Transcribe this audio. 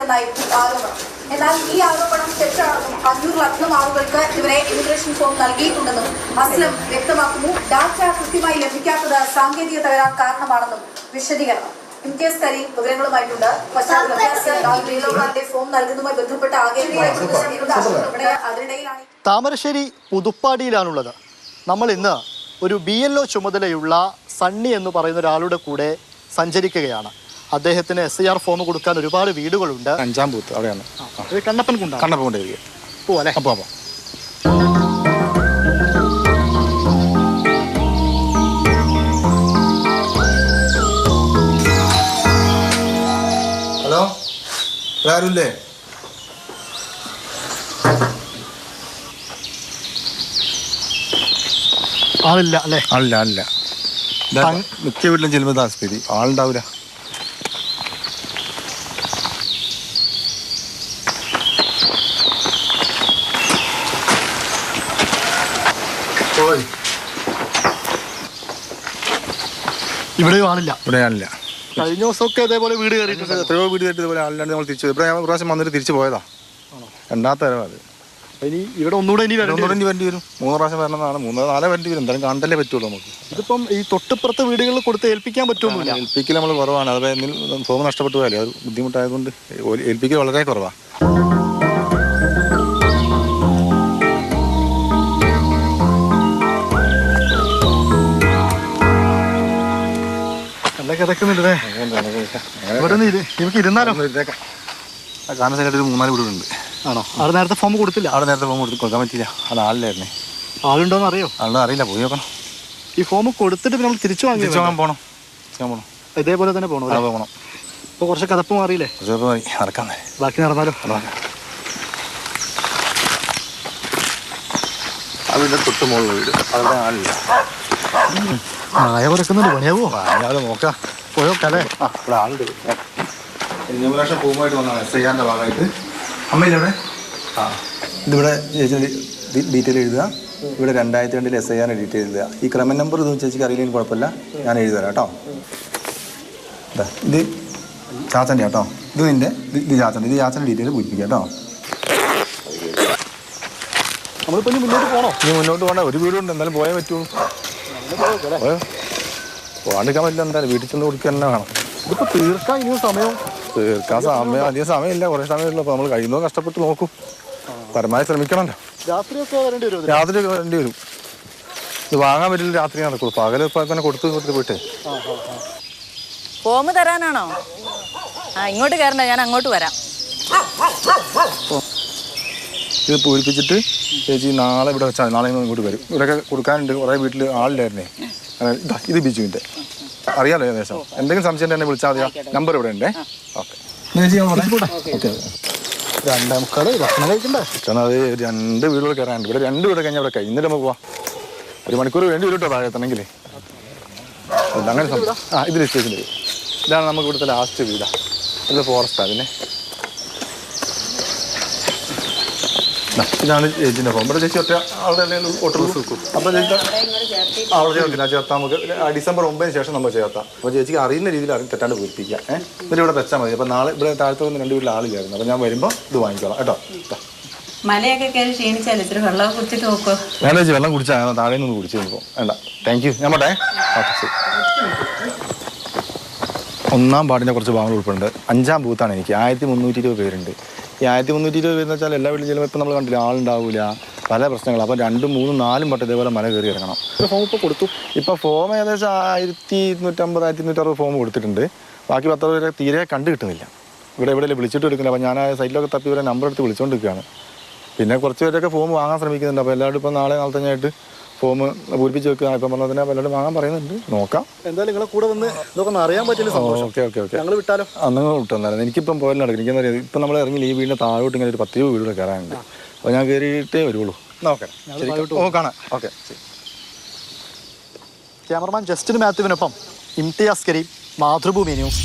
എന്നായിരുന്നു ആരോപണം. എന്നാൽ ഈ ആരോപണം തെറ്റാണെന്നും 500-ലധികം ആളുകൾക്ക് ഇവരെ ഇമിഗ്രേഷൻ ഫോം നൽകിയിട്ടുണ്ടെന്നും അസ്ലം വ്യക്തമാക്കുന്നു. ഡാറ്റ കൃത്യമായി ലഭിക്കാത്തത് സാങ്കേതിക തകരാർ കാരണമാണെന്നും വിശദീകരണം. ഇംതിയാസ് കരീം വിവരങ്ങളുമായിട്ടുണ്ട്. ഫോം നൽകുന്നതുമായി ബന്ധപ്പെട്ട അതിനിടയിലാണ് താമരശ്ശേരി പുതുപ്പാടിയിലാണുള്ളത്. നമ്മൾ ഇന്ന് ഒരു BLO ചുമതലയുള്ള സണ്ണി എന്ന് പറയുന്ന ഒരാളുടെ കൂടെ സഞ്ചരിക്കുകയാണ്. അദ്ദേഹത്തിന് SIR ഫോം കൊടുക്കാൻ ഒരുപാട് വീടുകളുണ്ട്. 5-ാം ബൂത്ത് അവിടെയാണ്. കണ്ണപ്പൻ കൊണ്ടേ പോവാല്ലേ? അപ്പോൾ ഹലോ, ആരുമില്ലേ? ആളില്ല അല്ലേ? ആളില്ല. മിക്ക വീട്ടിലും ചെല്ലുമ്പോൾ താസ്പതി ആളുണ്ടാവില്ല. ഇവിടെയും ആളില്ല. കഴിഞ്ഞ ദിവസമൊക്കെ അതേപോലെ വീട് കയറിയിട്ടുണ്ട്. എത്രയോ വീട് കയറ്റി ഇതുപോലെ ആളില്ലാണ്ട് നമ്മൾ തിരിച്ചു ഇവിടെ ഞാൻ പ്രാവശ്യം വന്നിട്ട് തിരിച്ചു പോയതാ. രണ്ടാമത്തെ തരം അത്. ഇനി ഇവിടെ ഒന്നുകൂടെ ഇനി വരേണ്ടി വരും. 3 പ്രാവശ്യം വരണമെന്നാണ്. 3-4 വരേണ്ടി വരും. എന്തായാലും കണ്ടല്ലേ പറ്റുള്ളൂ നമുക്ക്. ഇതിപ്പം ഈ തൊട്ടിപ്പുറത്ത് വീടുകളിൽ കൊടുത്ത് ഏൽപ്പിക്കാൻ പറ്റുമൊന്നുമില്ല. ഏൽപ്പിക്കൽ നമ്മൾ കുറവാണ്. അത് ഫോം നഷ്ടപ്പെട്ടു പോയാലേ അത് ബുദ്ധിമുട്ടായതുകൊണ്ട് ഏൽപ്പിക്കൽ വളരെ കുറവാണ്. നല്ല കിടക്കുന്നില്ലേ? നമുക്ക് ഇരുന്നാലോ? കാരണം ഒരു 3-4 വീടുണ്ട്. ആണോ? അവിടെ നേരത്തെ ഫോം കൊടുത്തില്ല? അവിടെ നേരത്തെ ഫോം കൊടുക്കാൻ പറ്റില്ല. അത് ആളില്ലായിരുന്നേ. ആളുണ്ടോന്ന് അറിയോ? ആളുടെ അറിയില്ല, പോയി നോക്കണം. ഈ ഫോം കൊടുത്തിട്ട് നമ്മൾ തിരിച്ചു വാങ്ങാൻ പോകണം. ഇതേപോലെ തന്നെ പോകണം. ഇപ്പൊ കുറച്ച് കഥപ്പ് മാറിയില്ലേ? നടക്കാൻ ബാക്കി നടന്നാലോ? അവിടെ തൊട്ട് മുകളിലെ വീട്, അവിടെ ആളില്ല. നായ കൊടുക്കുന്നുണ്ട്. പണിയാവോ? ഞാനത് നോക്കാം. പോയോക്കല്ലേ? ഇവിടെ ആളുണ്ട്. പ്രാവശ്യം പോകുമായിട്ട് വന്നതാണ് SIRന്റെ ഭാഗമായിട്ട്. അമ്മയില്ല ഇവിടെ? ഇതിവിടെ ഡീറ്റെയിൽ എഴുതുക. ഇവിടെ 2002 SIRന്റെ ഡീറ്റെയിൽ എഴുതുക. ഈ ക്രമ നമ്പർ ഇതൊന്നും ചേച്ചിക്ക് അറിയില്ലെങ്കിൽ കുഴപ്പമില്ല, ഞാൻ എഴുതുതരാം കേട്ടോ. ഇത് ചാച്ചൻ്റെ കേട്ടോ. ഇത് നിൻ്റെ, ഇത് ചാച്ചൻ്റെ. ഇത് ചാച്ചൻ്റെ ഡീറ്റെയിൽ പൂരിപ്പിക്കുക കേട്ടോ. നമ്മളിപ്പോൾ ഇനി മുന്നോട്ട് പോകണോ? ഇനി മുന്നോട്ട് പോകണേ. ഒരു വീടുണ്ട്, എന്തായാലും പോയേ പറ്റുള്ളൂ. പോകാണ്ടിരിക്കാൻ പറ്റില്ല. എന്തായാലും വീട്ടിൽ ചെന്ന് കൊടുക്കുക തന്നെ വേണം. ഇതിപ്പോൾ തീർക്കാൻ ഇനിയും സമയം? തീർക്കാൻ അധികം സമയമില്ല, കുറേ സമയമുള്ളൂ. അപ്പോൾ നമ്മൾ കഴിയുമ്പോൾ കഷ്ടപ്പെട്ട് നോക്കും. പരമാവധി ശ്രമിക്കണമല്ലോ. രാത്രിയൊക്കെ വരേണ്ടി വരും. ഇത് വാങ്ങാൻ പറ്റില്ല, രാത്രി നടക്കുള്ളൂ. പകൽ ഇപ്പം തന്നെ കൊടുത്ത് പോയിട്ടേ. ഫോം തരാനാണോ? ഇങ്ങോട്ട് കയറണ്ട, ഞാൻ അങ്ങോട്ട് വരാം. ഇത് പൂരിപ്പിച്ചിട്ട് ചേച്ചി നാളെ ഇവിടെ വെച്ചാൽ നാളെ ഇങ്ങോട്ട് വരും. ഇവിടെയൊക്കെ കൊടുക്കാനുണ്ട്. കുറേ വീട്ടിൽ ആളില്ലായിരുന്നേ. ഇത് ബിജുവിൻ്റെ, അറിയാലോ ഏകദേശം. എന്തെങ്കിലും സംശയം തന്നെ വിളിച്ചാൽ മതിയാ. നമ്പർ ഇവിടെ ഉണ്ടേ. ഓക്കെ. ഭക്ഷണം കഴിക്കണ്ടേ? അത് 2 വീടുകൾ കയറാനുണ്ട്. ഇവിടെ 2 വീട് കഴിഞ്ഞാൽ ഇവിടെ കഴിഞ്ഞിട്ട് നമുക്ക് പോവാം. 1 മണിക്കൂർ വേണ്ടി വരും കേട്ടോ താഴെ എത്തണമെങ്കിൽ. അങ്ങനെ ഇത് രജിസ്ട്രേഷൻ വരും. ഇതാണ് നമുക്ക് ഇവിടുത്തെ ലാസ്റ്റ് വീടാ. ഇത് ഫോറസ്റ്റാണ്. പിന്നെ ഇതാണ് ചേച്ചിൻ്റെ ഫോം. ഇവിടെ ചേച്ചി ഒറ്റ ആളുടെ വോട്ടർ ലിസ്റ്റ് വെക്കും. അപ്പോൾ ചേച്ചി അവിടെ ചേർത്തില്ല. ചേർത്താൽ നമുക്ക് ഡിസംബർ 9 ശേഷം നമ്മൾ ചേർത്താം. അപ്പോൾ ചേച്ചിക്ക് അറിയുന്ന രീതിയിൽ തെറ്റാണ്ട് പൂരിപ്പിക്കുക. എന്നിട്ട് ഇവിടെ വെച്ചാൽ മതി. അപ്പോൾ നാളെ ഇവിടെ താഴത്ത് വന്ന് 2 വീട്ടിൽ ആളില്ലായിരുന്നു. അപ്പോൾ ഞാൻ വരുമ്പോൾ ഇത് വാങ്ങിക്കോളാം കേട്ടോ. മലയൊക്കെ കയറി ക്ഷീണിച്ചാൽ ഇത്തിരി വെള്ളം കുടിച്ചിട്ട് നോക്കോ? വേണ്ട ചേച്ചി, വെള്ളം കുടിച്ചാൽ താഴെ നിന്ന് കുടിച്ച് നോക്കും. വേണ്ട, താങ്ക് യു. ഞാൻ പോട്ടെ. ഓക്കെ, ശരി. 1-ാം വാർഡിനെ കുറച്ച് ഭാഗങ്ങൾ ഉൾപ്പെടുന്നുണ്ട്. 5-ാം ബൂത്താണ് എനിക്ക്. 1320 പേരുണ്ട്. ഈ 1320 പേരെന്ന് വെച്ചാൽ എല്ലാ വീട്ടിലും ചെല്ലുമ്പോൾ ഇപ്പം നമ്മൾ കണ്ടില്ല, ആളുണ്ടാവില്ല, പല പ്രശ്നങ്ങൾ. അപ്പോൾ 2, 3, 4 വട്ടം ഇതേപോലെ മല കയറി ഇറങ്ങണം. ഫോം ഇപ്പോൾ കൊടുത്തു. ഇപ്പോൾ ഫോം ഏകദേശം 1250, 1260 ഫോം കൊടുത്തിട്ടുണ്ട്. ബാക്കി 10 പേരെ തീരെ കണ്ടു കിട്ടുന്നില്ല. ഇവിടെ വിളിച്ചിട്ട് എടുക്കുന്നില്ല. അപ്പോൾ ഞാൻ ആ സൈറ്റിലൊക്കെ തപ്പി ഇവരെ നമ്പർ എടുത്ത് വിളിച്ചുകൊണ്ടിരിക്കുകയാണ്. പിന്നെ കുറച്ച് പേരൊക്കെ ഫോം വാങ്ങാൻ ശ്രമിക്കുന്നുണ്ട്. അപ്പോൾ എല്ലാവരും ഇപ്പം നാളെ തന്നെയായിട്ട് ഫോം പൂരിപ്പിച്ച് വെക്കുക. ഇപ്പം പറഞ്ഞതിനെ പലരും വാങ്ങാൻ പറയുന്നുണ്ട്. നോക്കാം. എന്തായാലും നിങ്ങളെ കൂടെ വന്ന് ഇതൊക്കെ അറിയാൻ പറ്റില്ല. ഓക്കെ. ഞങ്ങൾ വിട്ടാലോ? അന്ന് വിട്ടെന്നാലും എനിക്കിപ്പം പോയാലും നടക്കും. എനിക്കെന്താ അറിയാം, ഇപ്പം നമ്മൾ ഇറങ്ങി ഈ വീടിൻ്റെ താഴോട്ട് ഇങ്ങനെ ഒരു 10 വീടുകൾ കയറാനുണ്ട്. അപ്പോൾ ഞാൻ കയറിയിട്ടേ വരുള്ളൂ. നോക്കാം. കാണാം. ഓക്കെ. ക്യാമറമാൻ ജസ്റ്റിൻ മാത്യുവിനൊപ്പം ഇംതിയാസ് കരീം, മാതൃഭൂമി ന്യൂസ്.